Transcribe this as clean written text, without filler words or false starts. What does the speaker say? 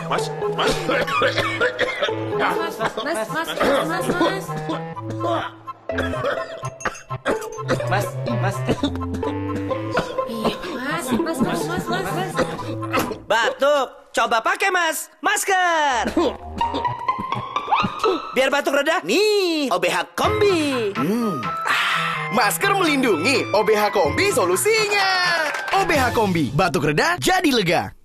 Mas. Batuk, coba pakai mas, masker. Biar batuk reda, nih OBH Kombi. Masker melindungi, OBH Kombi solusinya. OBH Kombi, batuk reda jadi lega.